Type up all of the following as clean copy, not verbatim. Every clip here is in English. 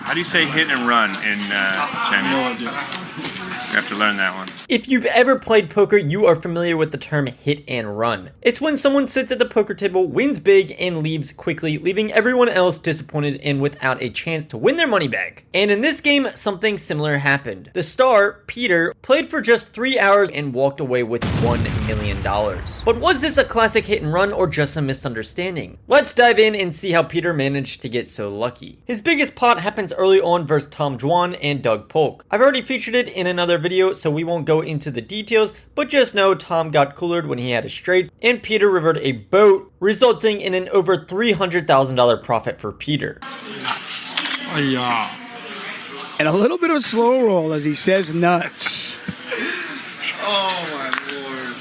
How do you say hit and run in Chinese? No idea. You have to learn that one. If you've ever played poker, you are familiar with the term hit and run. It's when someone sits at the poker table, wins big, and leaves quickly, leaving everyone else disappointed and without a chance to win their money back. And in this game, something similar happened. The star, Peter, played for just 3 hours and walked away with $1 million. But was this a classic hit and run or just a misunderstanding? Let's dive in and see how Peter managed to get so lucky. His biggest pot happens early on versus Tom Dwan and Doug Polk. I've already featured it in another video, so we won't go into the details, but just know Tom got coolered when he had a straight, and Peter rivered a boat, resulting in an over $300,000 profit for Peter. Oh, yeah. And a little bit of a slow roll as he says nuts. Oh, my lord.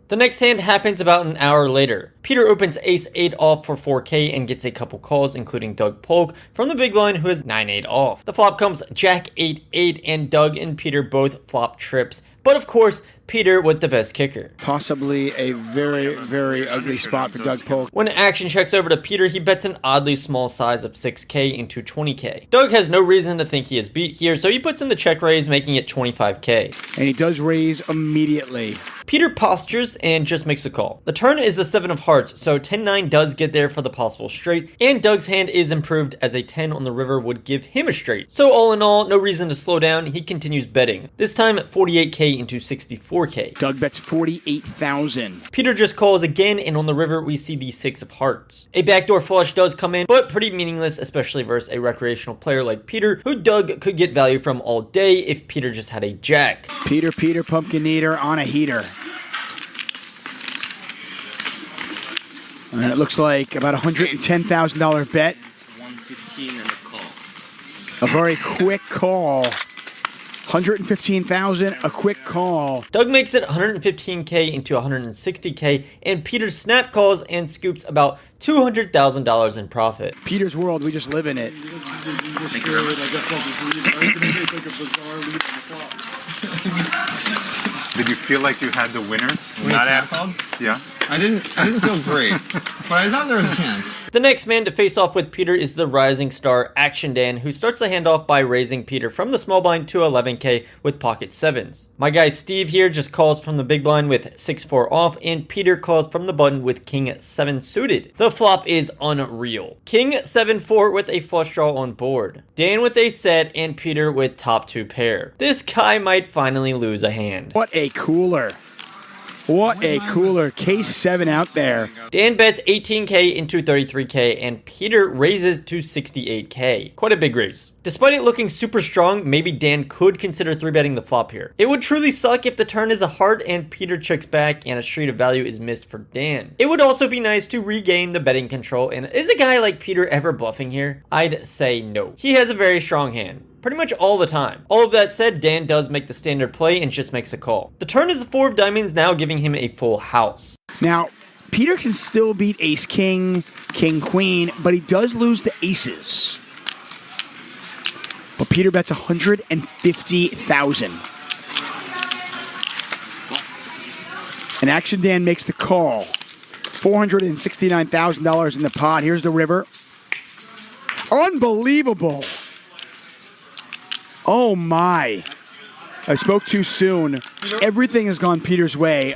The next hand happens about an hour later. Peter opens ace-8 off for 4K and gets a couple calls, including Doug Polk from the big blind, who is 9-8 off. The flop comes jack-8-8, and Doug and Peter both flop trips, but of course, Peter with the best kicker. Possibly a very, very ugly spot for Doug Polk. When action checks over to Peter, he bets an oddly small size of 6K into 20K. Doug has no reason to think he is beat here, so he puts in the check raise, making it 25K. And he does raise immediately. Peter postures and just makes a call. The turn is the 7 of hearts, so 10-9 does get there for the possible straight, and Doug's hand is improved as a 10 on the river would give him a straight. So all in all, no reason to slow down, he continues betting. This time 48K into 64K. Doug bets 48,000. Peter just calls again, and on the river we see the 6 of hearts. A backdoor flush does come in, but pretty meaningless, especially versus a recreational player like Peter, who Doug could get value from all day if Peter just had a jack. Peter Pumpkin Eater on a heater. And it looks like about $110,000 bet. 115 and a call. A very quick call. 115,000, a quick call. Doug makes it 115K into 160K, and Peter snap calls and scoops about $200,000 in profit. Peter's world, we just live in it. This is the English trade. I guess I'll just leave. I was going to make like a bizarre lead on the flop. Did you feel like you had the winner? Not at Yeah. I didn't feel great, but I thought there was a chance. The next man to face off with Peter is the rising star Action Dan, who starts the handoff by raising Peter from the small blind to 11K with pocket 7s. My guy Steve here just calls from the big blind with 6-4 off, and Peter calls from the button with King 7 suited. The flop is unreal. King 7-4 with a flush draw on board. Dan with a set, and Peter with top 2 pair. This guy might finally lose a hand. What a cooler. What a cooler. Case 7 out there. Dan bets 18K into 33K, and Peter raises to 68K. Quite a big raise. Despite it looking super strong, maybe Dan could consider 3-betting the flop here. It would truly suck if the turn is a heart and Peter checks back and a street of value is missed for Dan. It would also be nice to regain the betting control, and is a guy like Peter ever bluffing here? I'd say no. He has a very strong hand. Pretty much all the time. All of that said, Dan does make the standard play and just makes a call. The turn is the 4 of diamonds, now giving him a full house. Now, Peter can still beat Ace King, King Queen, but he does lose the aces. But Peter bets 150,000. And Action Dan makes the call. $469,000 in the pot. Here's the river. Unbelievable. Oh my. I spoke too soon. Everything has gone Peter's way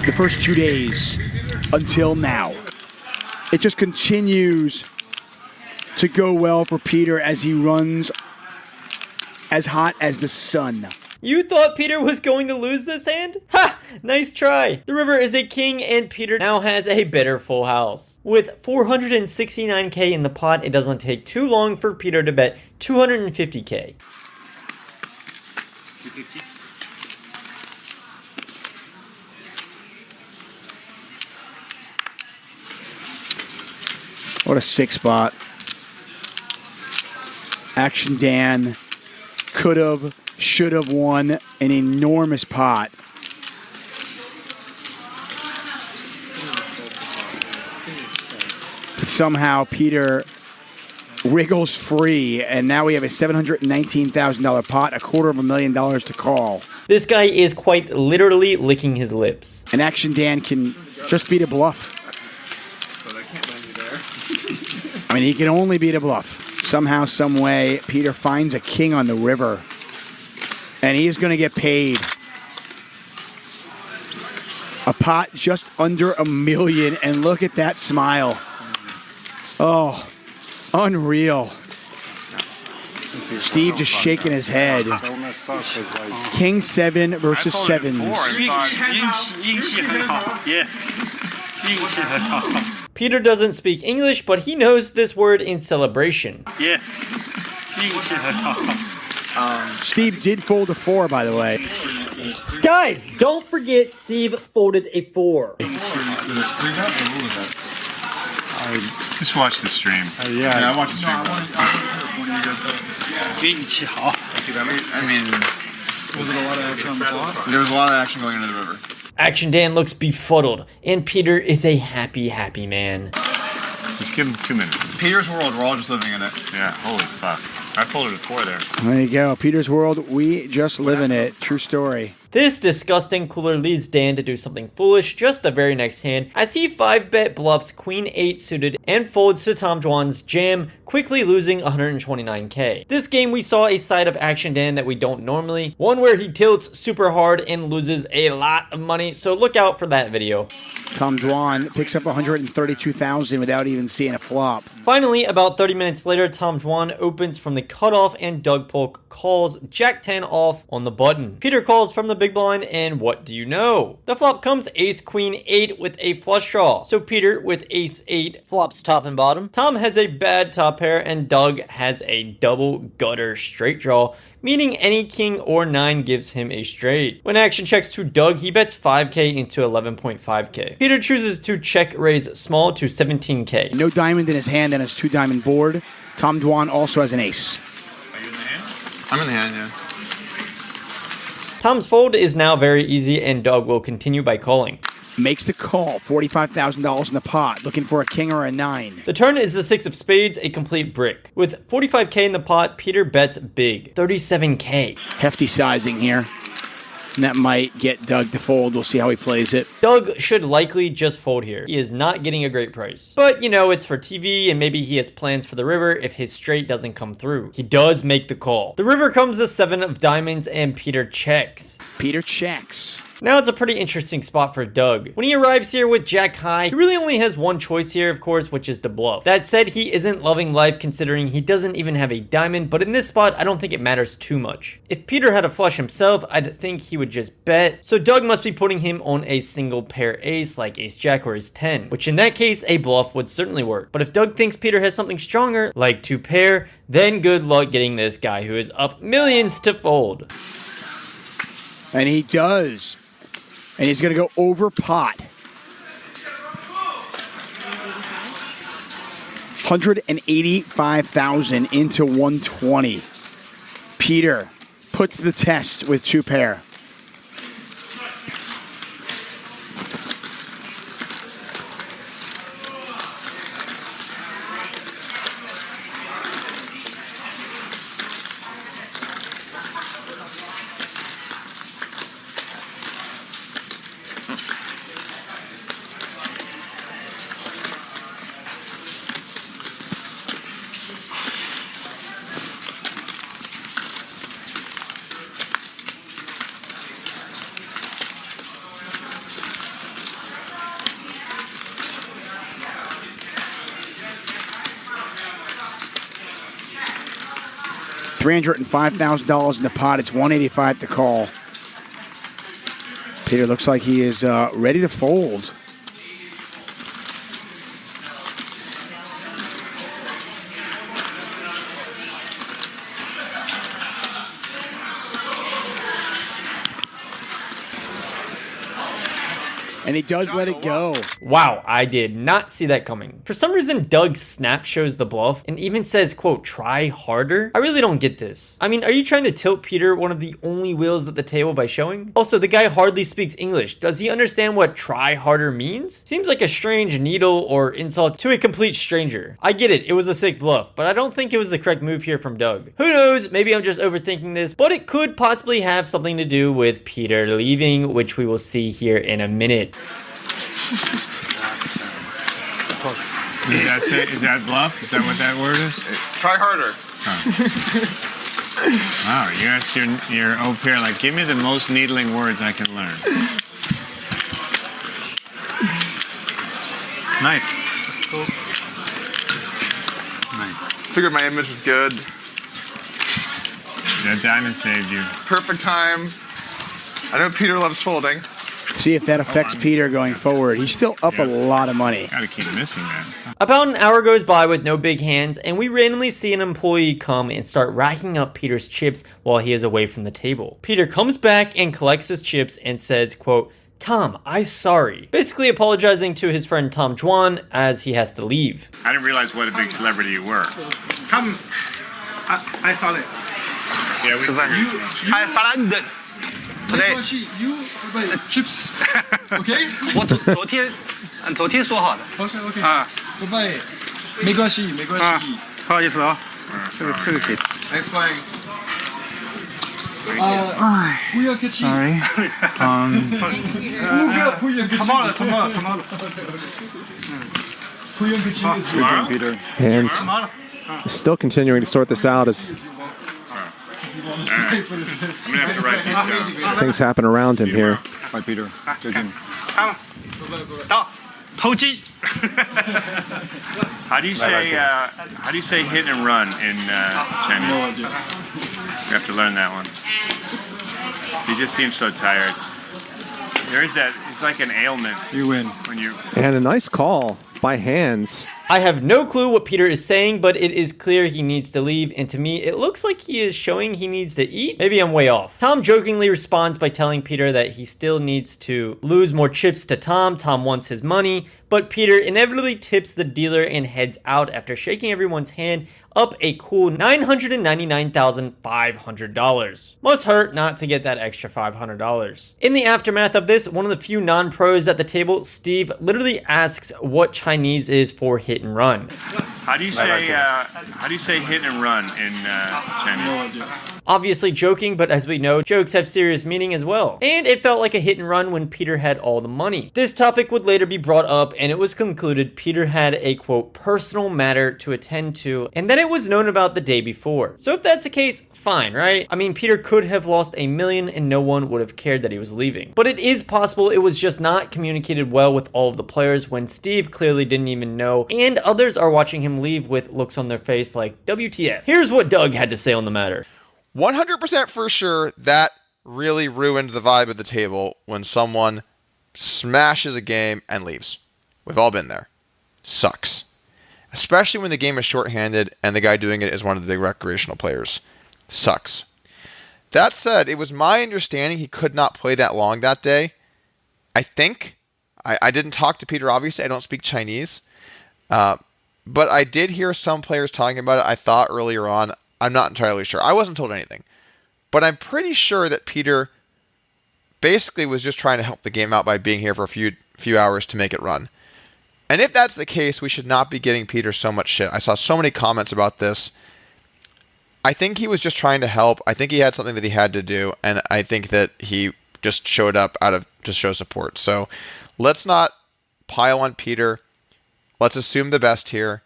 the first 2 days until now. It just continues to go well for Peter as he runs as hot as the sun. You thought Peter was going to lose this hand? Ha! Nice try. The river is a king, and Peter now has a better full house. With 469K in the pot, it doesn't take too long for Peter to bet 250K. 250. What a 6 spot. Action Dan could have, should have won an enormous pot. But somehow Peter wriggles free, and now we have a $719,000 pot, $250,000 to call. This guy is quite literally licking his lips. And Action Dan can just beat a bluff. So that can't land you there. I mean, he can only beat a bluff. Somehow, some way, Peter finds a king on the river. And he is going to get paid. A pot just under $1 million. And look at that smile. Oh, unreal. Steve just shaking his head. King 7 versus 7s. Yes. Peter doesn't speak English, but he knows this word in celebration. Yes. Steve did fold a 4, by the way. Guys, don't forget Steve folded a 4. Just watch the stream. Yeah. I watch the stream. I mean, Was it a lot of action on the clock? there was a lot of action going into the river. Action Dan looks befuddled, and Peter is a happy, happy man. Just give him 2 minutes. Peter's world, we're all just living in it. Yeah, holy fuck. I folded a 4 there. There you go. Peter's world, we just live in it. True story. This disgusting cooler leads Dan to do something foolish just the very next hand as he 5-bet bluffs Queen 8 suited and folds to Tom Dwan's jam, quickly losing 129k. This game we saw a side of Action Dan that we don't normally, one where he tilts super hard and loses a lot of money, so look out for that video. Tom Dwan picks up 132,000 without even seeing a flop. Finally, about 30 minutes later, Tom Dwan opens from the cutoff and Doug Polk calls Jack 10 off on the button. Peter calls from the big blind, and what do you know? The flop comes Ace Queen 8 with a flush draw. So Peter with Ace 8 flops top and bottom. Tom has a bad top pair, and Doug has a double gutter straight draw, meaning any king or 9 gives him a straight. When action checks to Doug, he bets 5k into 11.5k. Peter chooses to check raise small to 17k. No diamond in his hand and his 2 diamond board. Tom Dwan also has an ace. I'm in the hand, yeah. Tom's fold is now very easy, and Doug will continue by calling. Makes the call. $45,000 in the pot. Looking for a king or a 9. The turn is the 6 of spades, a complete brick. With 45k in the pot, Peter bets big, 37k. Hefty sizing here. And that might get Doug to fold. We'll see how he plays it. Doug should likely just fold here. He is not getting a great price. But, you know, it's for TV, and maybe he has plans for the river if his straight doesn't come through. He does make the call. The river comes the 7 of diamonds, and Peter checks. Peter checks. Now it's a pretty interesting spot for Doug. When he arrives here with Jack high, he really only has one choice here, of course, which is to bluff. That said, he isn't loving life considering he doesn't even have a diamond, but in this spot, I don't think it matters too much. If Peter had a flush himself, I'd think he would just bet, so Doug must be putting him on a single pair ace like ace jack or ace 10, which in that case, a bluff would certainly work. But if Doug thinks Peter has something stronger, like 2 pair, then good luck getting this guy who is up millions to fold. And he does. And he's going to go over pot. 185,000 into 120. Peter put to the test with 2 pair. $305,000 in the pot. It's 185 to call. Peter looks like he is ready to fold. And he does let it go. Wow, I did not see that coming. For some reason, Doug's snap shows the bluff and even says, quote, try harder. I really don't get this. I mean, are you trying to tilt Peter, one of the only wheels at the table, by showing? Also, the guy hardly speaks English. Does he understand what try harder means? Seems like a strange needle or insult to a complete stranger. I get it, it was a sick bluff, but I don't think it was the correct move here from Doug. Who knows, maybe I'm just overthinking this, but it could possibly have something to do with Peter leaving, which we will see here in a minute. Is that bluff? Is that what that word is? Try harder. Wow, you asked your au pair, like, give me the most needling words I can learn. Nice. Nice. Figured my image was good. That diamond saved you. Perfect time. I know Peter loves folding. See if that affects Peter going forward. He's still up a lot of money. Gotta keep missing that. About an hour goes by with no big hands, and we randomly see an employee come and start racking up Peter's chips while he is away from the table. Peter comes back and collects his chips and says, quote, "Tom, I'm sorry." Basically apologizing to his friend Tom Juan as he has to leave. I didn't realize what a big celebrity you were. Come. I saw it. Yeah, we figured. I found it 没 today. 关系，you chips。OK 我昨天说好的。 OK OK 啊拜拜。没关系没关啊，系。不好意思啊，这个给。 Thanks for playing. 不要客气。 Sorry. 不要客气。他冒了。不要客气。 Tomorrow? Peter. 他 Hands 冒了。 still continuing to sort this out as I'm gonna have to write these down. things happen around him here. Bye, Peter. Good game. 看，到投机。 How do you say hit and run in Chinese? You have to learn that one. He just seems so tired. There is that. It's like an ailment You win. when you. And a nice call by Hands. I have no clue what Peter is saying, but it is clear he needs to leave, and to me, it looks like he is showing he needs to eat. Maybe I'm way off. Tom jokingly responds by telling Peter that he still needs to lose more chips to Tom. Tom wants his money, but Peter inevitably tips the dealer and heads out after shaking everyone's hand up a cool $999,500. Must hurt not to get that extra $500. In the aftermath of this, one of the few non-pros at the table, Steve, literally asks what Chinese is for hit and run. How do you say hit and run in Chinese? Obviously joking, but as we know, jokes have serious meaning as well. And it felt like a hit and run when Peter had all the money. This topic would later be brought up, and it was concluded Peter had a, quote, personal matter to attend to, and that it was known about the day before. So if that's the case, fine, right? I mean, Peter could have lost $1 million and no one would have cared that he was leaving. But it is possible it was just not communicated well with all of the players when Steve clearly didn't even know, and others are watching him leave with looks on their face like, WTF. Here's what Doug had to say on the matter. 100% for sure that really ruined the vibe of the table when someone smashes a game and leaves. We've all been there. Sucks. Especially when the game is shorthanded and the guy doing it is one of the big recreational players. Sucks. That said, it was my understanding he could not play that long that day. I think. I didn't talk to Peter, obviously. I don't speak Chinese. But I did hear some players talking about it, I thought, earlier on. I'm not entirely sure. I wasn't told anything. But I'm pretty sure that Peter basically was just trying to help the game out by being here for a few hours to make it run. And if that's the case, we should not be giving Peter so much shit. I saw so many comments about this. I think he was just trying to help. I think he had something that he had to do. And I think that he just showed up out of to show support. So let's not pile on Peter. Let's assume the best here.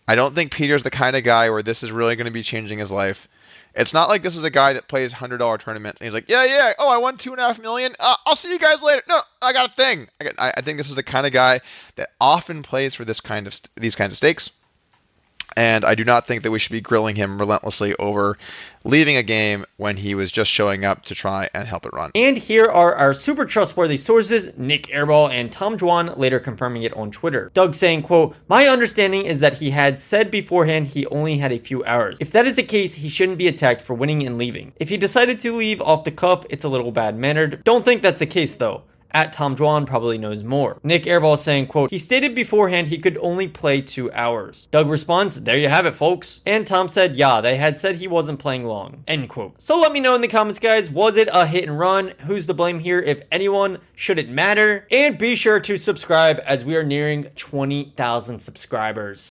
I don't think Peter's the kind of guy where this is really going to be changing his life. It's not like this is a guy that plays $100 tournaments and he's like, yeah, oh, I won $2.5 million. I'll see you guys later. No, I got a thing. I think this is the kind of guy that often plays for these kinds of stakes. And I do not think that we should be grilling him relentlessly over leaving a game when he was just showing up to try and help it run. And here are our super trustworthy sources, Nick Airball and Tom Juan, later confirming it on Twitter. Doug saying, quote, my understanding is that he had said beforehand he only had a few hours. If that is the case, he shouldn't be attacked for winning and leaving. If he decided to leave off the cuff, it's a little bad-mannered. Don't think that's the case though. At Tom Juan probably knows more. Nick Airball saying, quote, he stated beforehand he could only play 2 hours. Doug responds, there you have it, folks. And Tom said, yeah, they had said he wasn't playing long, end quote. So let me know in the comments, guys, was it a hit and run? Who's to blame here, if anyone? Should it matter? And be sure to subscribe as we are nearing 20,000 subscribers.